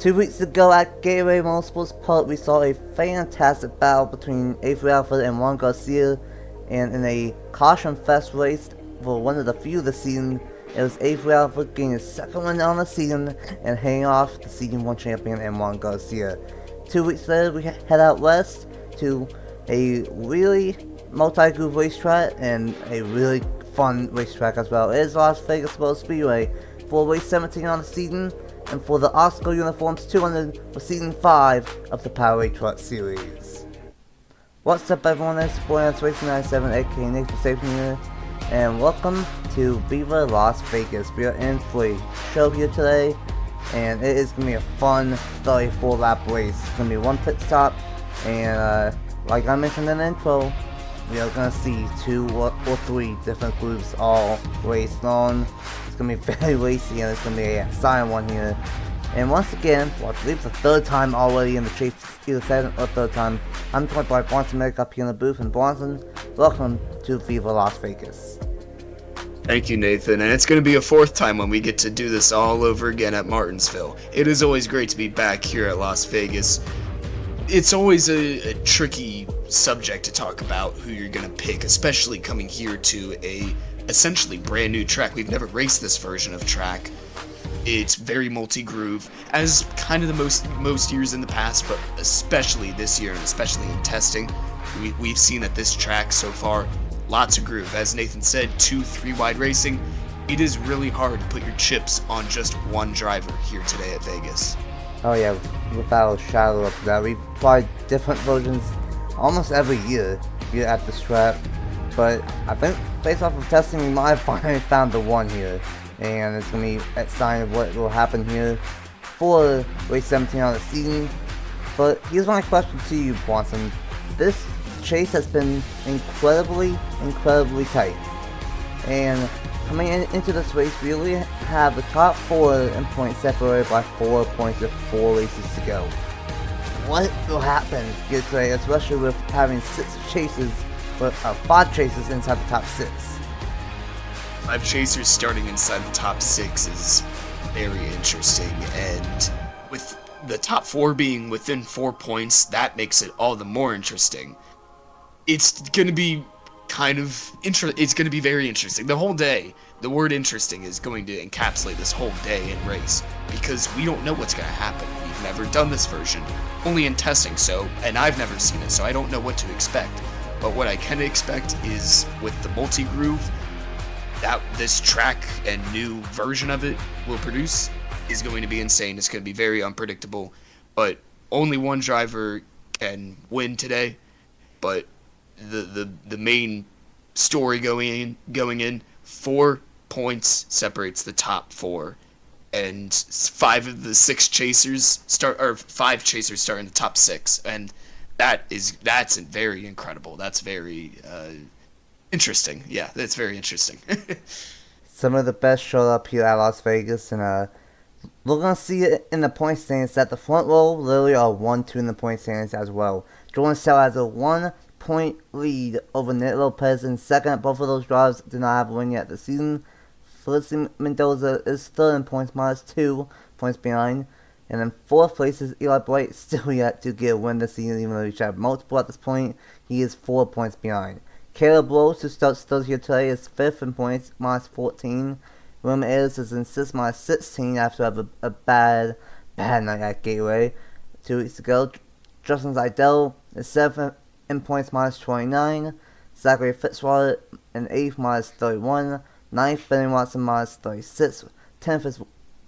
2 weeks ago at Gateway Motorsports Park, we saw a fantastic battle between Avery Alford and Juan Garcia, and in a caution fest race for one of the few of the season, it was Avery Alford getting his second win on the season and hanging off the Season 1 champion and Juan Garcia. 2 weeks later, we head out west to a really multi-groove racetrack and a really fun racetrack as well. It is Las Vegas Motor Speedway for race 17 on the season, and for the Alsco Uniforms 200 for Season 5 of the Powerade Truck Series. What's up everyone, it's your boy NR2003, aka Nathan Stapleton here, and welcome to Viva Las Vegas. We are in for a show here today, and it is going to be a fun 34 lap race. It's going to be one pit stop, and like I mentioned in the intro, we are going to see 2 or 3 different groups all race long. It's going to be very racy, and it's going to be a silent one here. And once again, well, I believe it's the third time already in the chase, either second or third time, I'm joined by Bronson Medic up here in the booth. And Bronson, welcome to Viva Las Vegas. Thank you, Nathan, and it's going to be a 4th time when we get to do this all over again at Martinsville. It is always great to be back here at Las Vegas. It's always a tricky subject to talk about who you're going to pick, especially coming here to a essentially brand new track. We've never raced this version of track. It's very multi-groove, as kind of the most years in the past, but especially this year, and especially in testing, we've seen at this track so far, lots of groove. As Nathan said, 2-3 wide racing. It is really hard to put your chips on just one driver here today at Vegas. Oh yeah, without a shadow of that. We've tried different versions almost every year here at this track, but I think based off of testing, we might have finally found the one here, and it's going to be a sign of what will happen here for race 17 on the season. But here's my question to you, Bronson. This chase has been incredibly tight, and coming into this race, we really have the top 4 in points separated by 4 points with 4 races to go. What will happen here today, especially with having 5 chases inside the top 6? 5 chasers starting inside the top 6 is very interesting, and with the top 4 being within 4 points, that makes it all the more interesting. It's going to be it's going to be very interesting. The whole day, the word interesting is going to encapsulate this whole day in race, because we don't know what's going to happen. We've never done this version, only in testing, and I've never seen it, so I don't know what to expect. But what I can expect is, with the multi-groove that this track and new version of it will produce, is going to be insane. It's going to be very unpredictable, but only one driver can win today. But the main story going in, 4 points separates the top 4, and 5 of the 6 chasers start in the top 6, and that's very incredible. That's very interesting. Yeah, that's very interesting. Some of the best showed up here at Las Vegas, and we're gonna see it in the point standings that the front row literally are 1-2 in the point standings as well. Jordan Sell has a 1-point lead over Nick Lopez in second. Both of those drivers do not have a win yet this season. Felicity Mendoza is third in points, minus 2 points behind. And in 4th place is Eli Blight, still yet to get a win this season, even though he should have multiple at this point. He is 4 points behind. Caleb Rose, who starts still here today, is 5th in points, minus 14. William Ayers is in 6th, minus 16, after having a bad night at Gateway 2 weeks ago. Justin Zidell is 7th in points, minus 29. Zachary Fitzwater in 8th, minus 31. 9th, Benny Watson, minus 36. 10th is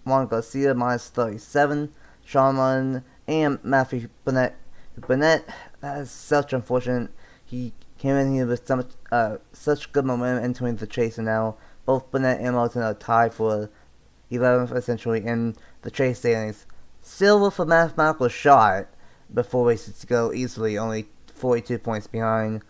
Juan Garcia, minus 37. Sean Martin and Matthew Burnett. That is such unfortunate. He came in here with such good momentum entering the chase, and now both Burnett and Martin are tied for 11th essentially in the chase standings. Still with a mathematical shot before races to go easily, only 42 points behind.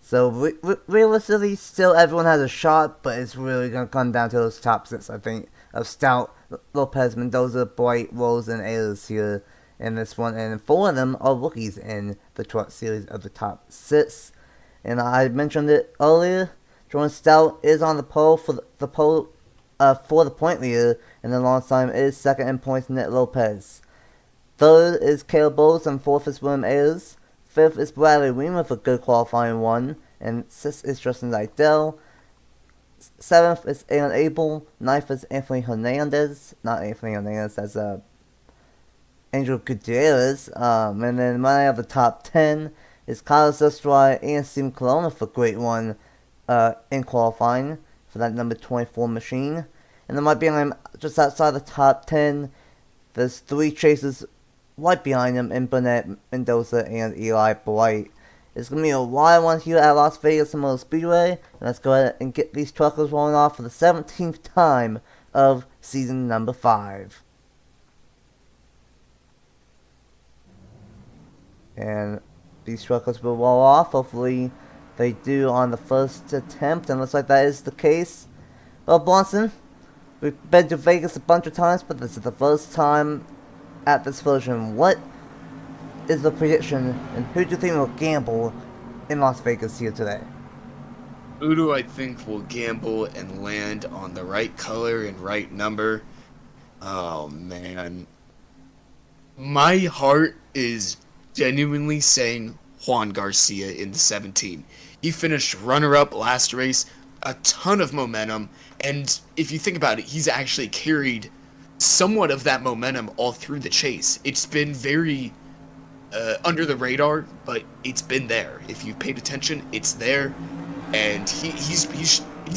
So realistically, still everyone has a shot, but it's really going to come down to those top 6, I think, of Stout, Lopez, Mendoza, Blight, Rose, and Ayers here in this one. And 4 of them are rookies in the Truck Series of the top 6. And I mentioned it earlier, Jordan Stout is on the pole for the point leader, and alongside him is second in points Nick Lopez. Third is Caleb Bowles, and fourth is William Ayers. Fifth is Bradley Weeman with a good qualifying one, and sixth is Justin Lydell. Seventh is Aaron Abel. Ninth is Anthony Hernandez. Not Anthony Hernandez, that's Angel Gutierrez. And then running out of the top 10 is Carlos Estrada and Steven Colonna for great one in qualifying for that number 24 machine. And then right behind him, just outside the top 10, there's three chasers right behind him in Burnett Mendoza and Eli Bright. It's going to be a wild one here at Las Vegas Motor Speedway. And let's go ahead and get these truckers rolling off for the 17th time of season number 5. And these truckers will roll off. Hopefully they do on the first attempt. And looks like that is the case. Well, Bronson, we've been to Vegas a bunch of times, but this is the first time at this version. What is the prediction, and who do you think will gamble in Las Vegas here today? Who do I think will gamble and land on the right color and right number? Oh, man. My heart is genuinely saying Juan Garcia in the 17. He finished runner-up last race, a ton of momentum, and if you think about it, he's actually carried somewhat of that momentum all through the chase. It's been very under the radar, but it's been there. If you've paid attention, it's there, and he's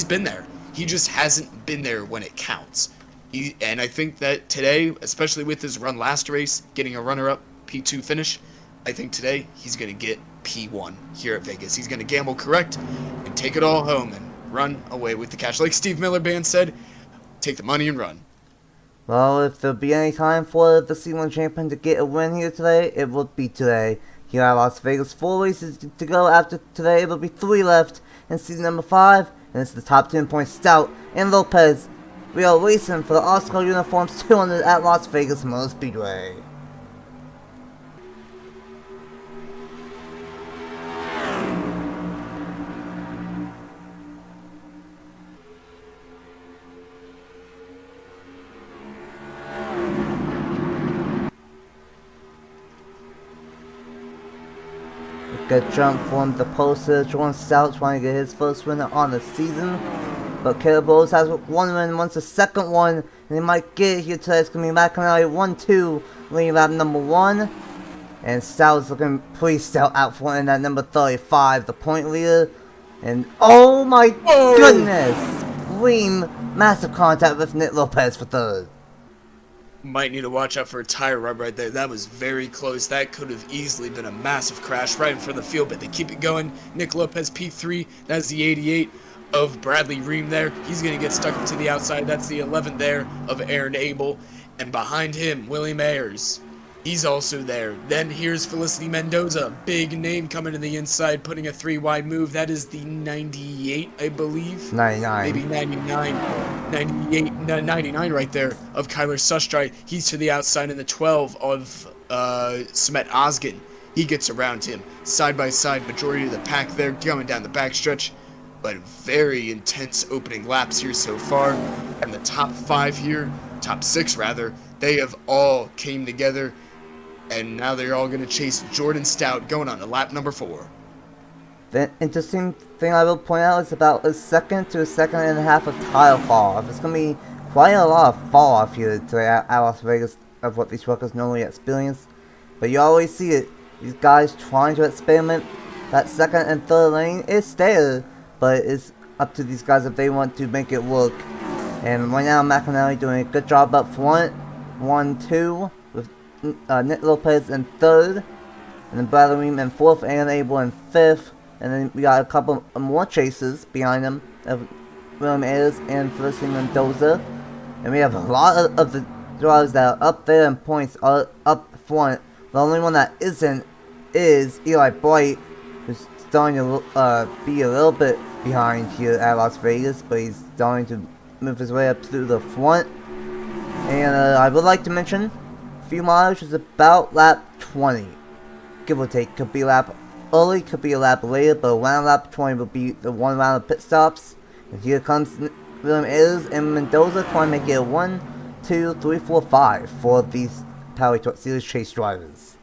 been there. He just hasn't been there when it counts. And I think that today, especially with his run last race, getting a runner-up P2 finish, I think today he's going to get P1 here at Vegas. He's going to gamble correct and take it all home and run away with the cash. Like Steve Miller Band said, take the money and run. Well, if there'll be any time for the C1 champion to get a win here today, it will be today. Here at Las Vegas, 4 races to go after today. There'll be 3 left in season number 5, and it's the top 10 point Stout and Lopez. We are racing for the Alsco Uniforms 200 at Las Vegas Motor Speedway. Good jump from the poster. Jordan Stout trying to get his first winner on the season. But Caleb Bowles has one win, wants the second one, and he might get it here today. It's going to be McInerney 1-2, leading lap number 1. And Stout is looking pretty stout out front in that number 35, the point leader. And oh my goodness! Ream, massive contact with Nick Lopez for third. Might need to watch out for a tire rub right there. That was very close. That could have easily been a massive crash right in front of the field, but they keep it going. Nick Lopez P3, that's the 88 of Bradley Ream there. He's going to get stuck to the outside. That's the 11 there of Aaron Abel. And behind him, William Ayers. He's also there. Then here's Felicity Mendoza. Big name coming to the inside, putting a 3-wide move. That is the 98, I believe. 99. Maybe 99. 98, 99 right there of Kyler Sustrite. He's to the outside in the 12 of Smet Osgen. He gets around him. Side by side, majority of the pack there coming down the backstretch. But very intense opening laps here so far. And the top 5 here, top 6 rather, they have all came together. And now they're all going to chase Jordan Stout going on to lap number 4. The interesting thing I will point out is about a second to a second and a half of tire fall off. It's going to be quite a lot of fall off here today at Las Vegas of what these truckers normally experience. But you always see it. These guys trying to experiment. That second and third lane is there, but it's up to these guys if they want to make it work. And right now McInerney doing a good job up front. 1-2 with Nick Lopez in third. And then Bradley Ream in fourth, and Abel in fifth. And then we got a couple more chasers behind them of William Ayers and Felicity Mendoza. And we have a lot of the drivers that are up there in points are up front. The only one that isn't is Eli Bright, who's starting to be a little bit behind here at Las Vegas, but he's starting to move his way up to the front. And I would like to mention, fuel mileage is about lap 20, give or take. Could be a lap early, could be a lap later, but around lap 20 will be the one round of pit stops. And here comes William Ayers and Mendoza trying to make it a 1, 2, 3, 4, 5 for these Powerade Truck Series chase drivers.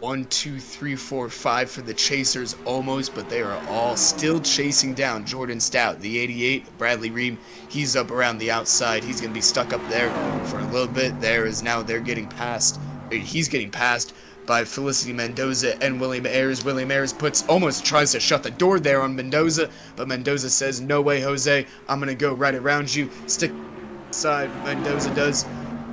1, 2, 3, 4, 5 for the chasers almost, but they are all still chasing down Jordan Stout, the 88, Bradley Ream. He's up around the outside. He's going to be stuck up there for a little bit. They're getting passed. He's getting passed by Felicity Mendoza and William Ayers. William Ayers almost tries to shut the door there on Mendoza, but Mendoza says, no way, Jose. I'm going to go right around you. Stick side, Mendoza does.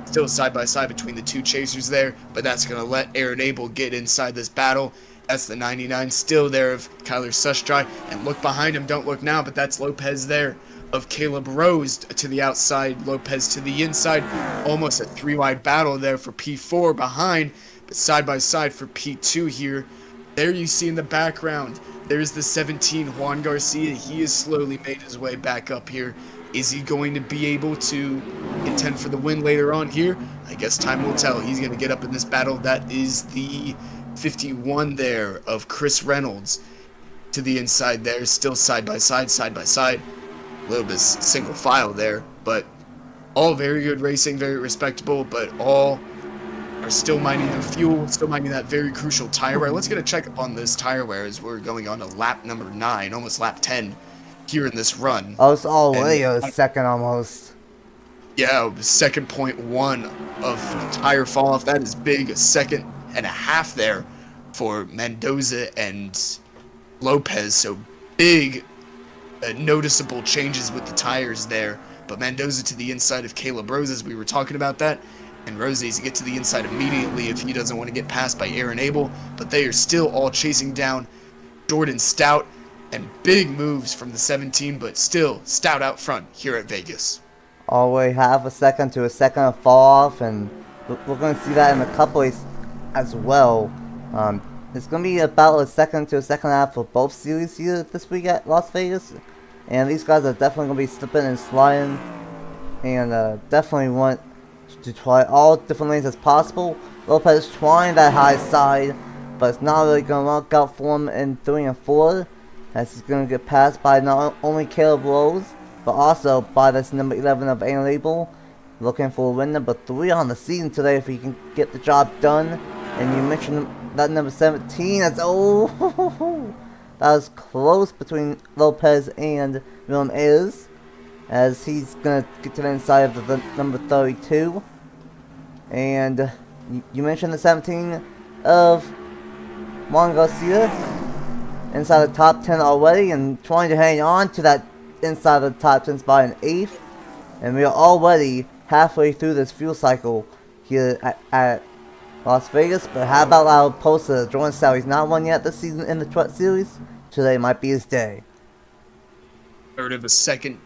Still side by side between the two chasers there, but that's going to let Aaron Abel get inside this battle. That's the 99 still there of Kyler Sustry, and look behind him, don't look now, but that's Lopez there of Caleb Rose to the outside, Lopez to the inside. Almost a 3-wide battle there for P4 behind, but side by side for P2 here. There you see in the background, there's the 17, Juan Garcia. He has slowly made his way back up here. Is he going to be able to contend for the win later on here? I guess time will tell. He's going to get up in this battle. That is the 51 there of Chris Reynolds to the inside there. Still side by side, side by side. A little bit single file there, but all very good racing, very respectable, but all are still mining their fuel, still mining that very crucial tire wear. Let's get a check up on this tire wear as we're going on to lap number 9, almost lap 10. Here in this run. Oh, it's already a second almost. Yeah, 2.1 of tire fall off. That is big. A 1.5 seconds there for Mendoza and Lopez. So big, noticeable changes with the tires there. But Mendoza to the inside of Caleb Rose, as we were talking about that. And Rose needs to get to the inside immediately if he doesn't want to get passed by Aaron Abel. But they are still all chasing down Jordan Stout. And big moves from the 17, but still Stout out front here at Vegas. All the way half a second to a second of fall off, and we're going to see that in a couple ways as well. It's going to be about a second to a second half for both series here this week at Las Vegas. And these guys are definitely going to be slipping and sliding, and definitely want to try all different lanes as possible. Lopez trying that high side, but it's not really going to work out for him in 3 and 4. As he's going to get passed by not only Caleb Rose, but also by this number 11 of Aaron Abel. Looking for a win number 3 on the season today if he can get the job done. And you mentioned that number 17. That's, that was close between Lopez and William Ayers, as he's going to get to the inside of the number 32. And you mentioned the 17 of Juan Garcia. Inside the top 10 already, and trying to hang on to that inside the top 10 spot in 8th. And we are already halfway through this fuel cycle here at Las Vegas. But how about our poster, Jordan Stout? He's not won yet this season in the Truck Series. Today might be his day. Third of a second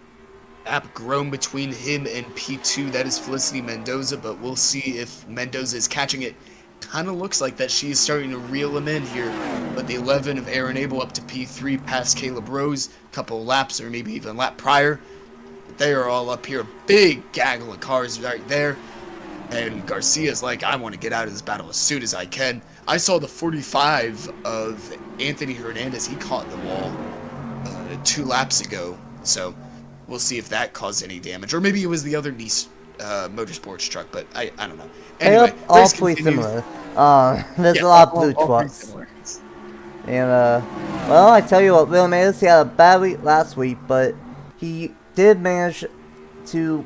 gap grown between him and P2. That is Felicity Mendoza, but we'll see if Mendoza is catching it. Kind of looks like that she is starting to reel him in here. But the 11 of Aaron Abel up to P3 past Caleb Rose. A couple of laps, or maybe even a lap prior. But they are all up here. Big gaggle of cars right there. And Garcia's like, I want to get out of this battle as soon as I can. I saw the 45 of Anthony Hernandez. He caught the wall 2 laps ago. So we'll see if that caused any damage. Or maybe it was the other Nice motorsports truck, but I don't know. Anyway, all pretty similar. There's a lot of blue trucks. And well, I tell you what, William Ayers, he had a bad week last week, but he did manage to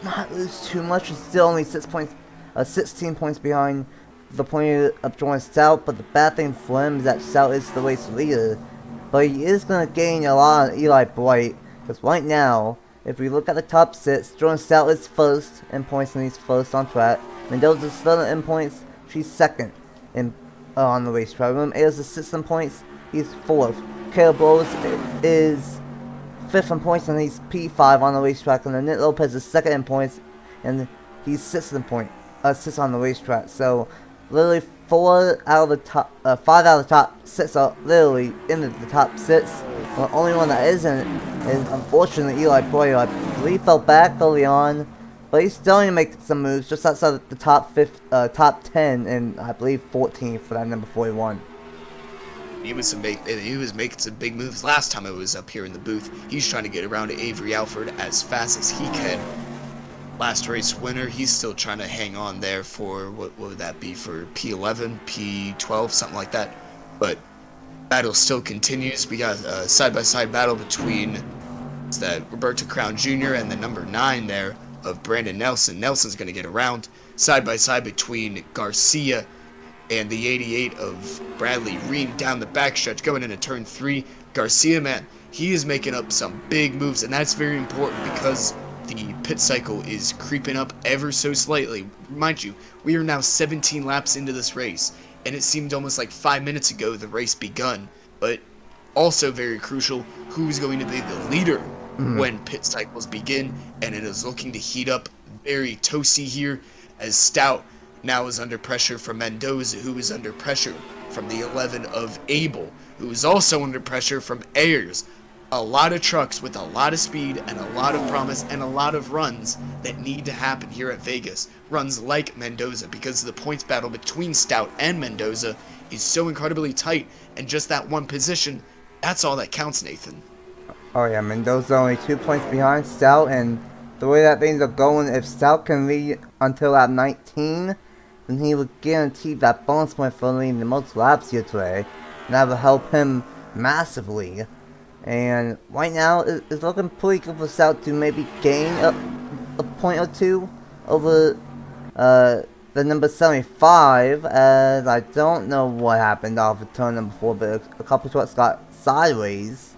not lose too much. He's still only 16 points behind the point of Jordan Stout. But the bad thing for him is that Stout is the race leader, but he is going to gain a lot on Eli Bright, because right now, if we look at the top 6, Jordan Stout is first in points, and he's first on track. Mendoza's third in points, she's second in on the racetrack. William Ayers is 6th in points, he's 4th. Caleb Rose is 5th in points, and he's P5 on the racetrack. And then Nick Lopez is 2nd in points, and he's 6th in point, 6th on the racetrack. So literally 5 out of the top 6 are literally in the top 6. The only one that isn't is, unfortunately, Eli Boyer. I believe fell back early on, but he's still going to make some moves just outside the top 10, and I believe 14th for that number 41. He was making some big moves last time I was up here in the booth. He's trying to get around to Avery Alford as fast as he can. last race winner. He's still trying to hang on there for, what would that be, for P11, P12, something like that. But battle still continues. We got a side-by-side battle between that Roberto Crown Jr. and the number 9 there of Brandon Nelson. Nelson's going to get around side-by-side between Garcia and the 88 of Bradley Reen down the backstretch going into turn 3. Garcia, man, he is making up some big moves, and that's very important because the pit cycle is creeping up ever so slightly. Mind you, we are now 17 laps into this race, and it seemed almost like 5 minutes ago the race begun. But also very crucial, who's going to be the leader when pit cycles begin, and it is looking to heat up very toasty here as Stout now is under pressure from Mendoza, who is under pressure from the 11 of Abel, who is also under pressure from Ayers. A lot of trucks with a lot of speed and a lot of promise and a lot of runs that need to happen here at Vegas. Runs like Mendoza, because the points battle between Stout and Mendoza is so incredibly tight, and just that one position, that's all that counts, Nathan. Oh yeah, Mendoza only 2 points behind Stout, and the way that things are going, if Stout can lead until lap 19, then he would guarantee that bonus point for leading the most laps here today, and that will help him massively. And right now, it's looking pretty good for Stout to maybe gain a point or two over the number 75, as I don't know what happened off of turn number 4, but a couple trucks got sideways.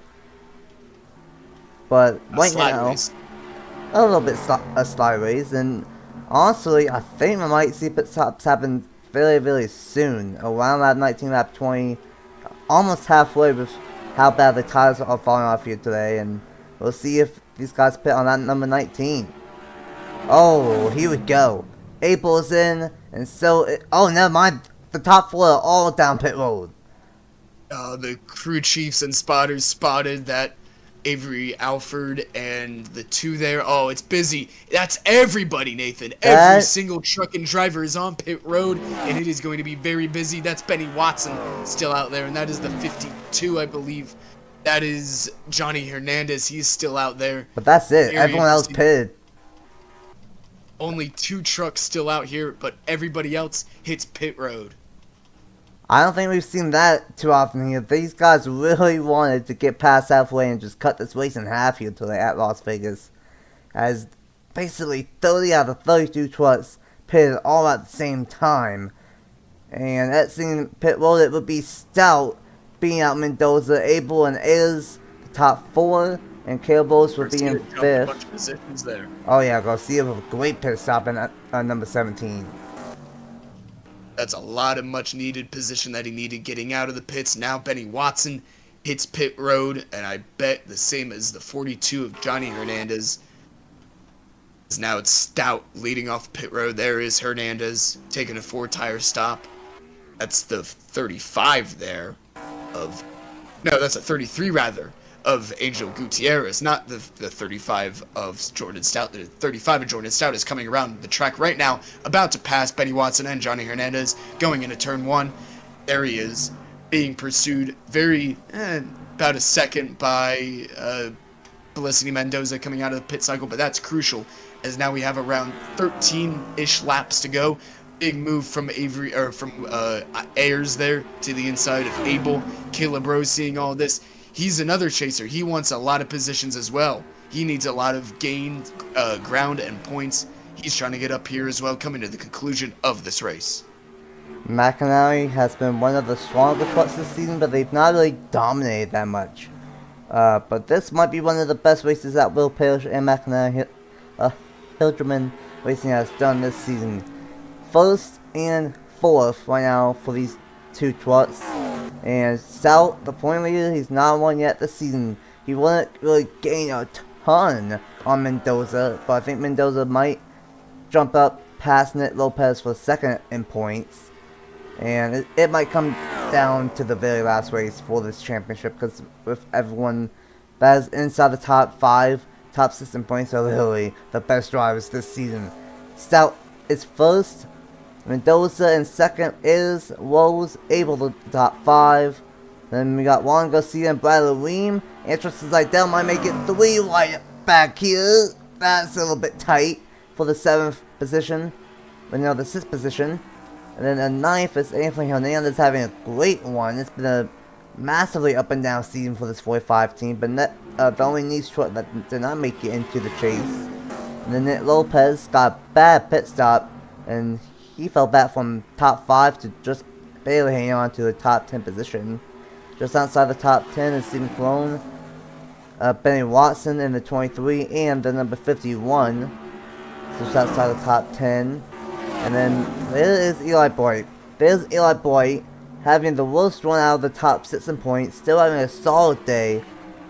But right now, a little bit sideways, and honestly, I think we might see pit stops happen very, very soon, around lap 19, lap 20, almost halfway with how bad the tires are falling off here today, and we'll see if these guys pit on that number 19. Oh, here we go. April's in, and so, oh, never mind, the top 4 are all down pit road. The crew chiefs and spotters spotted that Avery Alford and the 2 there. Oh, it's busy. That's everybody, Nathan. Every single truck and driver is on pit road, and it is going to be very busy. That's Benny Watson still out there, and that is the 52, I believe. That is Johnny Hernandez. He's still out there. But that's it. Everyone else pitted. Only 2 trucks still out here, but everybody else hits pit road. I don't think we've seen that too often here. These guys really wanted to get past halfway and just cut this race in half here today at Las Vegas. As basically 30 out of 32 trucks pitted all at the same time. And at seeing pit road, it would be Stout beating out Mendoza, Abel, and Ayers, the top 4. And Calebos would be in 5th. A bunch of positions there. Oh yeah, Garcia with a great pit stop in number 17. That's a lot of much needed position that he needed getting out of the pits. Now Benny Watson hits pit road, and I bet the same as the 42 of Johnny Hernandez. Now it's Stout leading off pit road. There is Hernandez taking a 4-tire stop. That's the 35 there of... No, that's a 33 rather, of Angel Gutierrez, not the 35 of Jordan Stout. The 35 of Jordan Stout is coming around the track right now, about to pass Benny Watson and Johnny Hernandez, going into turn 1. There he is, being pursued about a second by Felicity Mendoza coming out of the pit cycle, but that's crucial, as now we have around 13-ish laps to go. Big move from Ayers there to the inside of Abel. Caleb Rose seeing all this. He's another chaser. He wants a lot of positions as well. He needs a lot of ground and points. He's trying to get up here as well, coming to the conclusion of this race. McInerney has been one of the stronger trucks this season, but they've not really dominated that much. But this might be one of the best races that Will Parrish and McInerney Hilderman Racing has done this season. 1st and 4th right now for these 2 trucks. And Stout, the point leader, he's not won yet this season. He wouldn't really gain a ton on Mendoza, but I think Mendoza might jump up past Nick Lopez for 2nd in points. And it might come down to the very last race for this championship, because with everyone that is inside the top 5, top 6 in points are literally the best drivers this season. Stout is 1st. Mendoza in 2nd is Rose, Abel to the top 5. Then we got Juan Garcia and Bradley Ream. Interesting Zidell might make it 3 right back here. That's a little bit tight. for the 7th position, but now the 6th position. And then the 9th is Anthony Hernandez having a great one. It's been a massively up and down season for this 45 team, but the only niche truck that did not make it into the chase. And then Nick Lopez got a bad pit stop, and he fell back from top 5 to just barely hang on to the top 10 position. Just outside the top 10 is Stephen Colon, Benny Watson in the 23, and the number 51, just outside the top 10. And then there is Eli Boyd. There's Eli Boyd having the worst run out of the top 6 in points, still having a solid day,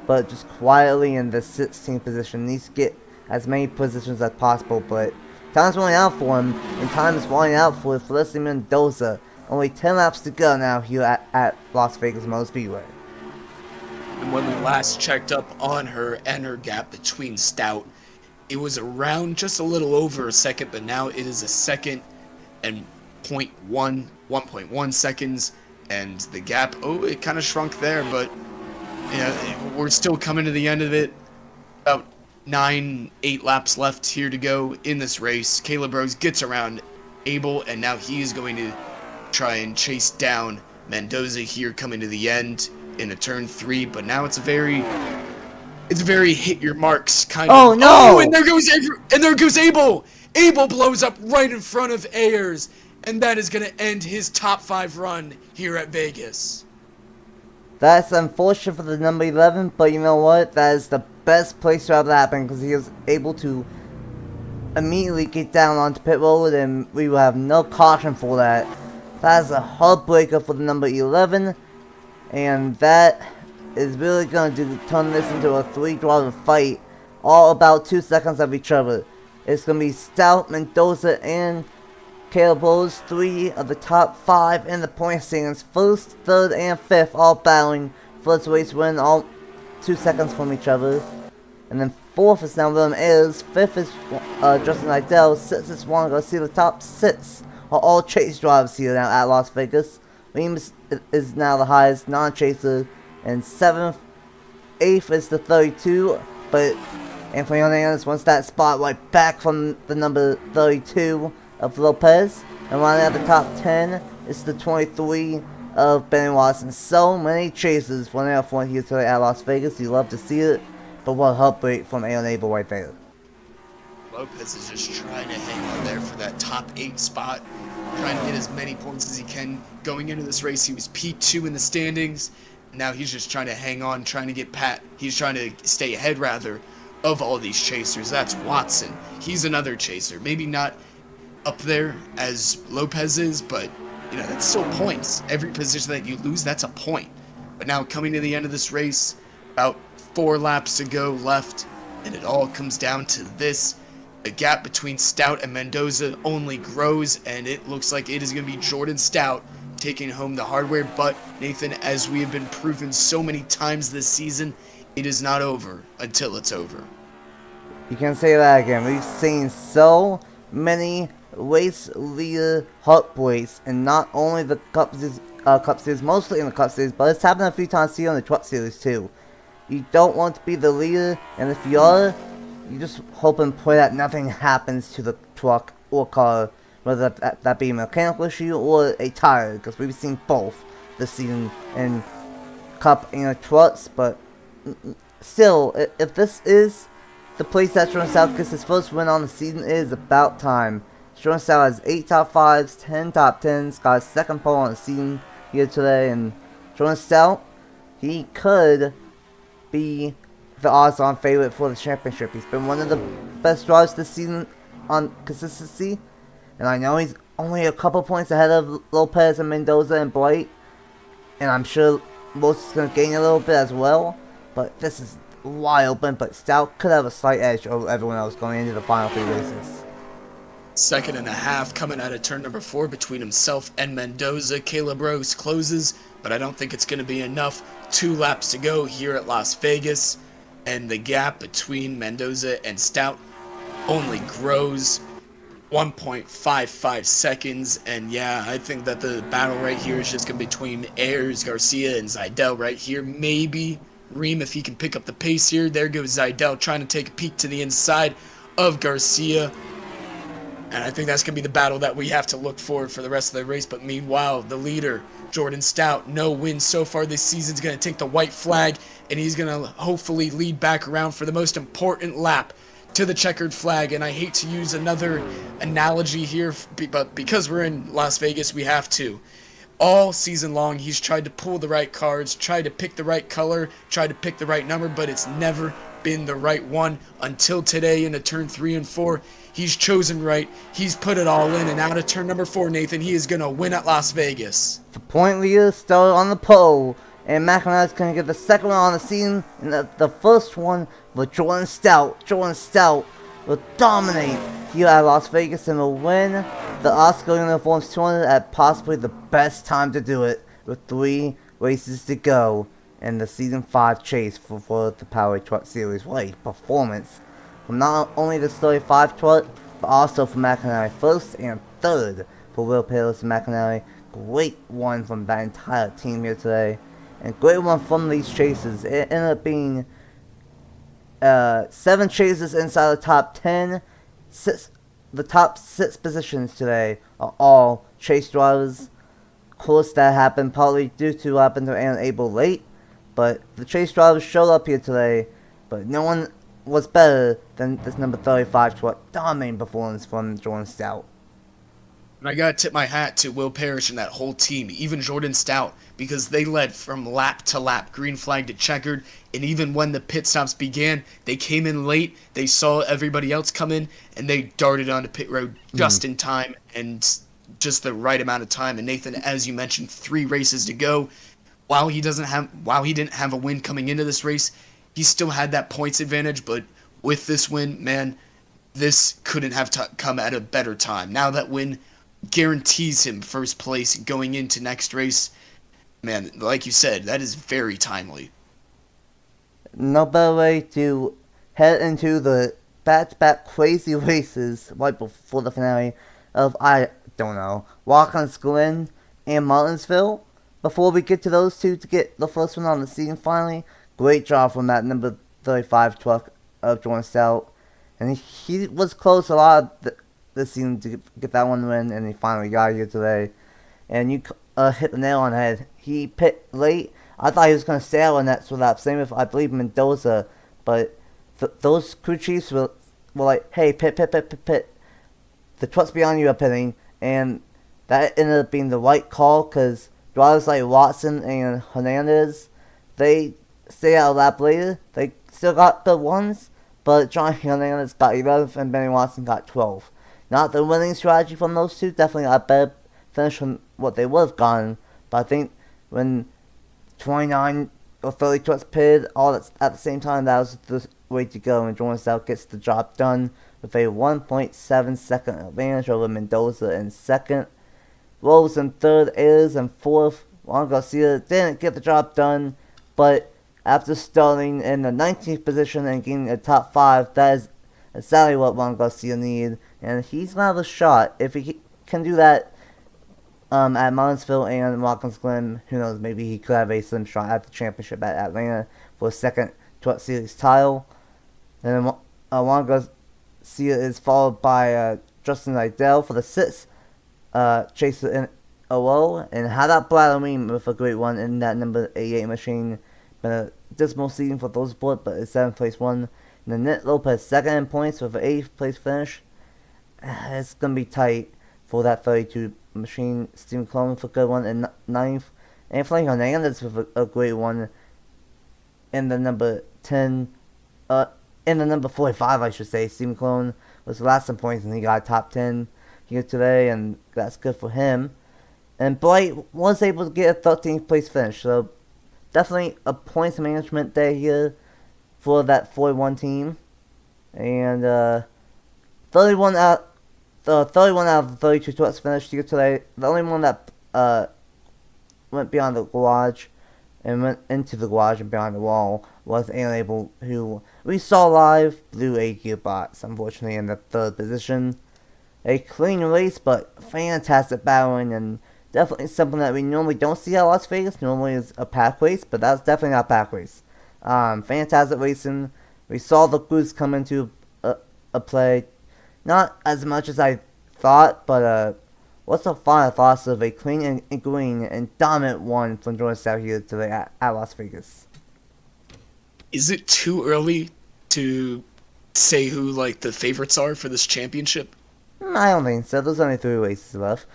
but just quietly in the 16th position. Needs to get as many positions as possible, but time's running out for him, and time is running out for Felicity Mendoza. Only 10 laps to go now here at Las Vegas Motor Speedway. And when we last checked up on her and her gap between Stout, it was around just a little over a second, but now it is a second and 1.1 seconds, and the gap, it kind of shrunk there, but we're still coming to the end of it. About 8 laps left here to go in this race. Caleb Rose gets around Abel, and now he is going to try and chase down Mendoza here coming to the end in a turn 3, but now it's a very hit your marks kind of. Oh no! Oh, and there goes Abel. Abel blows up right in front of Ayers, and that is going to end his top 5 run here at Vegas. That's unfortunate for the number 11, but you know what? That is the best place to have that happen, because he was able to immediately get down onto pit road, and we will have no caution for that. That is a heartbreaker for the number 11, and that is really going to turn this into a 3-driver fight, all about 2 seconds of each other. It's going to be Stout, Mendoza, and Caleb Rose, 3 of the top 5 in the point standings. 1st, 3rd, and 5th all battling for this race win, all 2 seconds from each other. And then 4th is now William Ayers, 5th is Justin Idell, 6th is Juan Garcia. The top 6 are all chase drivers here now at Las Vegas. Williams is now the highest non-chaser, and 7th, 8th is the 32, but Anthony Hernandez wants that spot right back from the number 32 of Lopez, and running at the top 10 is the 23 of Benny Watson. So many chasers running out front here today at Las Vegas. You love to see it, but what a heartbreak from Aaron Abel right there. Lopez is just trying to hang on there for that top 8 spot, trying to get as many points as he can. Going into this race, he was P2 in the standings. Now he's just trying to hang on, trying to get He's trying to stay ahead, rather, of all these chasers. That's Watson. He's another chaser. Maybe not up there as Lopez is, but, that's still points. Every position that you lose, that's a point. But now coming to the end of this race, about 4 laps to go left, and it all comes down to this. The gap between Stout and Mendoza only grows, and it looks like it is going to be Jordan Stout taking home the hardware. But, Nathan, as we have been proven so many times this season, it is not over until it's over. You can say that again. We've seen so many race leader heartbreaks, and not only the Cup Series, mostly in the Cup Series, but it's happened a few times here in the Truck Series too. You don't want to be the leader, and if you are, you just hope and pray that nothing happens to the truck or car, whether that be a mechanical issue or a tire, because we've seen both this season in Cup and Trucks. But still, if this is the place that Jordan Stout gets his first win on the season, it is about time. Jordan Stout has 8 top 5s, 10 top 10s, got his 2nd pole on the season here today, and Jordan Stout, he could be the odds-on favorite for the championship. He's been one of the best drivers this season on consistency, and I know he's only a couple points ahead of Lopez and Mendoza and Blight, and I'm sure Los is going to gain a little bit as well, but this is wide open. But Stout could have a slight edge over everyone else going into the final 3 races. 2.5 seconds coming out of turn number 4 between himself and Mendoza. Caleb Rose closes, but I don't think it's going to be enough. 2 laps to go here at Las Vegas, and the gap between Mendoza and Stout only grows. 1.55 seconds, and yeah, I think that the battle right here is just going to be between Ayers, Garcia, and Zidell right here. Maybe Reem, if he can pick up the pace here. There goes Zidell trying to take a peek to the inside of Garcia. And I think that's going to be the battle that we have to look forward for the rest of the race. But meanwhile, the leader, Jordan Stout, no wins so far this season, is going to take the white flag, and he's going to hopefully lead back around for the most important lap to the checkered flag. And I hate to use another analogy here, but because we're in Las Vegas, we have to. All season long, he's tried to pull the right cards, tried to pick the right color, tried to pick the right number, but it's never been the right one until today into turn 3 and 4. He's chosen right. He's put it all in, and out of turn number 4, Nathan, he is going to win at Las Vegas. The point leader started on the pole, and McIntyre's going to get the second one on the season, and the first one with Jordan Stout. Jordan Stout will dominate here at Las Vegas and will win the Alsco Uniforms 200 at possibly the best time to do it, with 3 races to go in the Season 5 chase for the Powerade Truck Series. What a performance from not only the 35 truck, but also from McIntyre first and third for Will Paris and McIntyre. Great one from that entire team here today, and great one from these chases. It ended up being 7 chases inside the top 10. The top 6 positions today are all chase drivers. Of course, that happened partly due to what happened to Aaron Abel late, but the chase drivers showed up here today, but no one was better than this number 35 truck. Dominating performance from Jordan Stout. And I gotta tip my hat to Will Parrish and that whole team, even Jordan Stout, because they led from lap to lap, green flag to checkered, and even when the pit stops began, they came in late, they saw everybody else come in, and they darted onto pit road just in time, and just the right amount of time. And Nathan, as you mentioned, 3 races to go. While he didn't have a win coming into this race, he still had that points advantage, but with this win, man, this couldn't have come at a better time. Now that win guarantees him first place going into next race. Man, like you said, that is very timely. No better way to head into the back-to-back crazy races right before the finale of, I don't know, Watkins Glen and Martinsville. Before we get to those two to get the first one on the season finally, great job from that number 35 truck of Jordan Stout. And he was close a lot of this season to get that one win, and he finally got here today. And you hit the nail on the head. He pit late. I thought he was going to stay out on that lap. Same with, I believe, Mendoza. But those crew chiefs were like, hey, pit. The trucks behind you are pitting. And that ended up being the right call, because drivers like Watson and Hernandez, they stay out a lap later. They still got the ones, but John Hernandez got 11th and Benny Watson got 12th. Not the winning strategy from those two. Definitely a better finish from what they would have gotten. But I think when 29 or 30 trucks pitted all at the same time, that was the way to go. And Jordan Stout gets the job done with a 1.7 second advantage over Mendoza in second. Rose in third, Ayers in fourth. Juan Garcia didn't get the job done, but after starting in the 19th position and getting a top 5, that is exactly what Juan Garcia needed. And he's going to have a shot. If he can do that at Martinsville and Watkins Glen, who knows, maybe he could have a slim shot at the championship at Atlanta for a second Truck Series title. And then Juan Garcia is followed by Justin Idell for the 6th chaser in a row. And had that Bladamine with a great one in that number 88 machine. Been a dismal season for those boys, but a 7th place one. And then Nick Lopez second in points with an 8th place finish. It's going to be tight for that 32 machine. Steven Coleman for a good one in 9th. And Frank Hernandez with a great one in the number 10. In the number 45, I should say. Steven Coleman was last in points, and he got top 10 here today, and that's good for him. And Blight was able to get a 13th place finish, so definitely a points management day here for that 41 team. And 31 out of the 32 trucks finished here today. The only one that went beyond the garage and went into the garage and behind the wall was Aaron, who we saw live, blew a gearbox, unfortunately, in the 3rd position. A clean race, but fantastic battling, and definitely something that we normally don't see at Las Vegas. Normally is a pack race, but that's definitely not a pack race. Fantastic racing. We saw the crews come into a play. Not as much as I thought, but what's the final thoughts of a clean and green and dominant one from Jordan Stout here today at Las Vegas? Is it too early to say who like the favorites are for this championship? I don't think so. There's only 3 races left.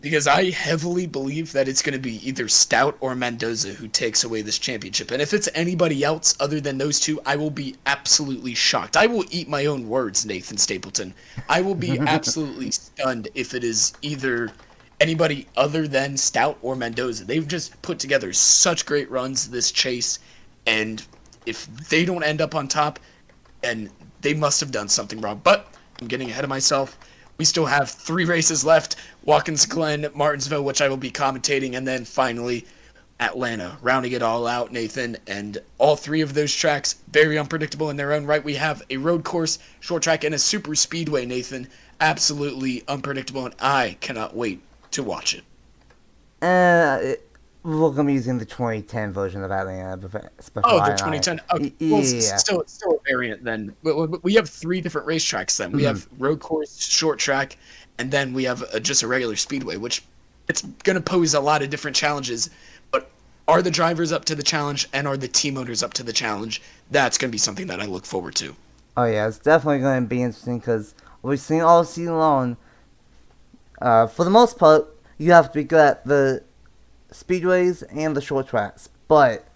Because I heavily believe that it's going to be either Stout or Mendoza who takes away this championship. And if it's anybody else other than those two, I will be absolutely shocked. I will eat my own words, Nathan Stapleton. I will be absolutely stunned if it is either anybody other than Stout or Mendoza. They've just put together such great runs this chase, and if they don't end up on top, and they must have done something wrong. But I'm getting ahead of myself. We still have 3 races left. Watkins Glen, Martinsville, which I will be commentating, and then finally Atlanta, rounding it all out, Nathan. And all 3 of those tracks, very unpredictable in their own right. We have a road course, short track, and a super speedway, Nathan. Absolutely unpredictable, and I cannot wait to watch it. We're going to be using the 2010 version of Atlanta. Oh, the 2010. Okay. Well, Yeah. still a variant then. We have 3 different racetracks then. We have road course, short track, and then we have just a regular speedway, which it's going to pose a lot of different challenges. But are the drivers up to the challenge, and are the team owners up to the challenge? That's going to be something that I look forward to. Oh yeah, it's definitely going to be interesting because we've seen all season long. For the most part, you have to be good at the speedways and the short tracks, but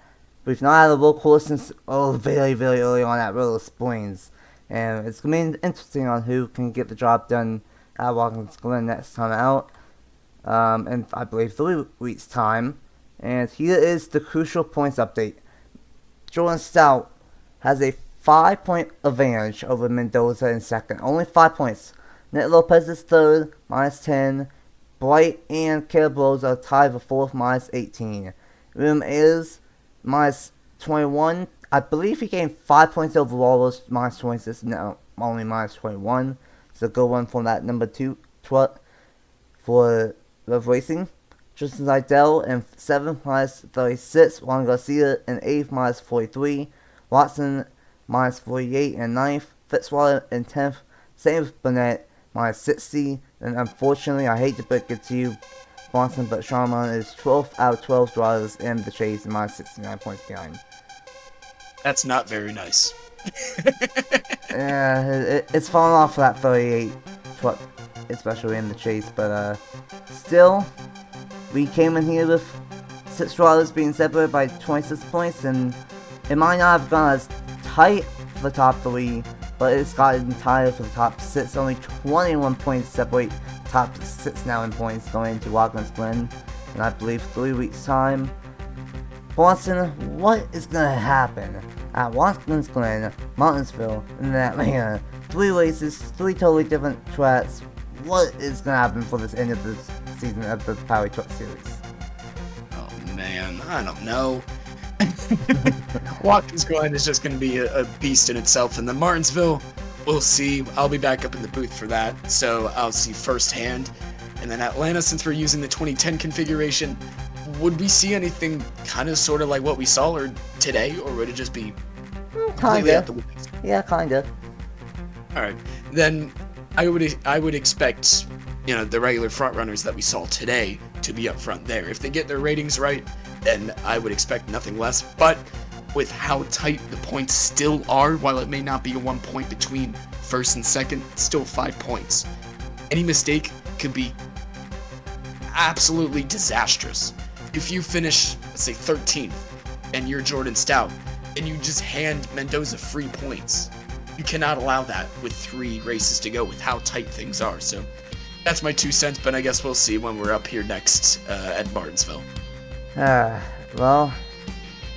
we've not had a road course since very, very early on at Roller Springs, and it's going to be interesting on who can get the job done at Watkins Glen next time out, in I believe 3 weeks' time. And here is the crucial points update. Jordan Stout has a 5-point advantage over Mendoza in second, only 5 points. Nick Lopez is third, -10. Bright and Caleb Rose are tied for fourth, -18. Room is -21. I believe he gained 5 points overall, was -26, no, only -21. So good one from that number 2 for Love Racing. Tristan Seidel in 7th, -36. Juan Garcia in 8th, -43. Watson, -48 in 9th. Fitzwater in 10th. Same with Burnett, -60. And unfortunately, I hate to break it to you, Bronson, but Sharman is 12th out of 12 drivers in the chase and -69 points behind. That's not very nice. Yeah, it's falling off for that 38 truck, especially in the chase, but still, we came in here with 6 drivers being separated by 26 points, and it might not have gone as tight for the top 3, but it's gotten tighter for the top 6. Only 21 points separate top 6 now in points going into Watkins Glen in I believe 3 weeks' time. Boston, what is going to happen at Watkins Glen, Martinsville, and Atlanta? 3 races, 3 totally different tracks. What is going to happen for this end of the season of the Powerade Truck Series? Oh man, I don't know. Watkins Glen is just going to be a beast in itself, and the Martinsville, we'll see. I'll be back up in the booth for that, so I'll see firsthand. And then Atlanta, since we're using the 2010 configuration, would we see anything kind of sort of like what we saw today, or would it just be completely out the window? Yeah, kinda. All right, then I would expect, you know, the regular front runners that we saw today to be up front there. If they get their ratings right, then I would expect nothing less. But with how tight the points still are, while it may not be a 1 point between first and second, it's still 5 points. Any mistake could be absolutely disastrous. If you finish, let's say 13th, and you're Jordan Stout, and you just hand Mendoza free points, you cannot allow that with 3 races to go with how tight things are. So that's my 2 cents, but I guess we'll see when we're up here next at Martinsville. Well,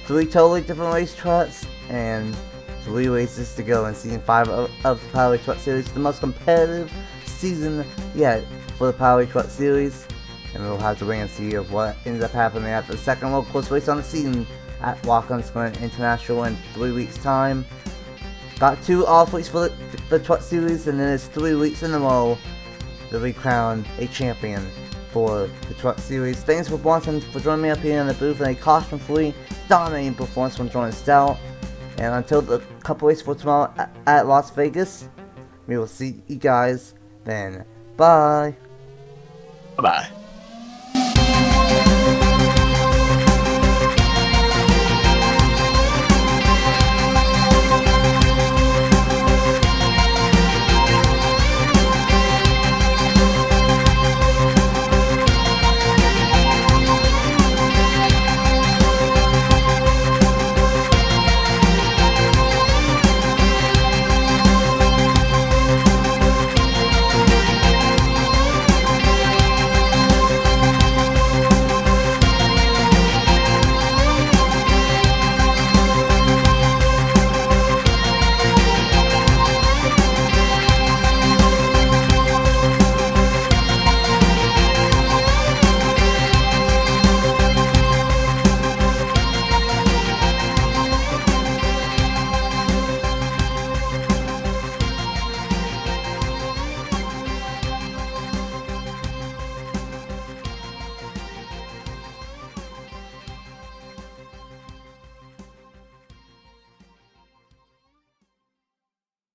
3 totally different race tracks and 3 races to go in season 5 of the Powerade Truck Series, the most competitive season yet for the Powerade Truck Series. And we'll have to wait and see of what ends up happening at the second road course race on the season at Watkins Glen International in 3 weeks' time. Got 2 off weeks for the Truck Series, and then it's 3 weeks in a row to be crowned a champion for the Truck Series. Thanks for Bronson for joining me up here in the booth in a caution-free, dominating performance from Jordan Stout. And until the couple races for tomorrow at Las Vegas, we will see you guys then. Bye. Bye bye.